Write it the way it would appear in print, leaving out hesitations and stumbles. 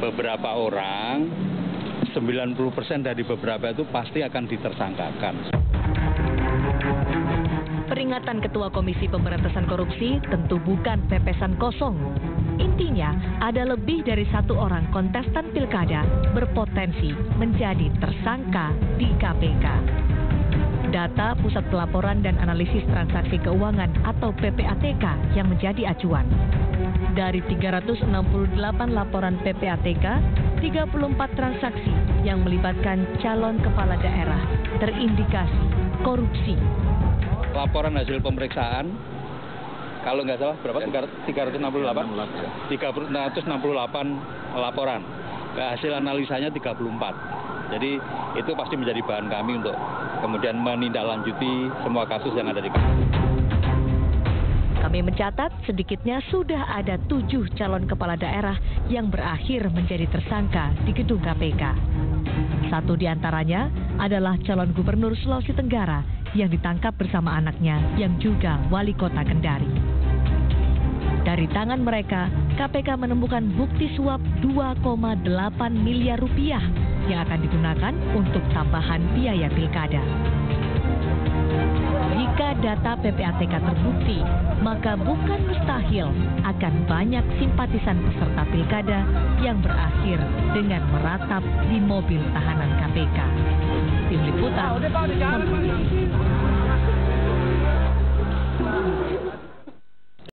beberapa orang, 90% dari beberapa itu pasti akan ditersangkakan. Peringatan Ketua Komisi Pemberantasan Korupsi tentu bukan pepesan kosong. Intinya, ada lebih dari 1 orang kontestan pilkada berpotensi menjadi tersangka di KPK. Data Pusat Pelaporan dan Analisis Transaksi Keuangan atau PPATK yang menjadi acuan. Dari 368 laporan PPATK, 34 transaksi yang melibatkan calon kepala daerah terindikasi korupsi. Laporan hasil pemeriksaan, kalau nggak salah berapa? 368 laporan. Hasil analisanya 34. Jadi itu pasti menjadi bahan kami untuk kemudian menindaklanjuti semua kasus yang ada di kami. Kami mencatat sedikitnya sudah ada 7 calon kepala daerah yang berakhir menjadi tersangka di gedung KPK. 1 di antaranya adalah calon gubernur Sulawesi Tenggara yang ditangkap bersama anaknya yang juga wali kota Kendari. Dari tangan mereka, KPK menemukan bukti suap 2,8 miliar rupiah yang akan digunakan untuk tambahan biaya pilkada. Jika data PPATK terbukti, maka bukan mustahil akan banyak simpatisan peserta pilkada yang berakhir dengan meratap di mobil tahanan KPK. Tim Liputan.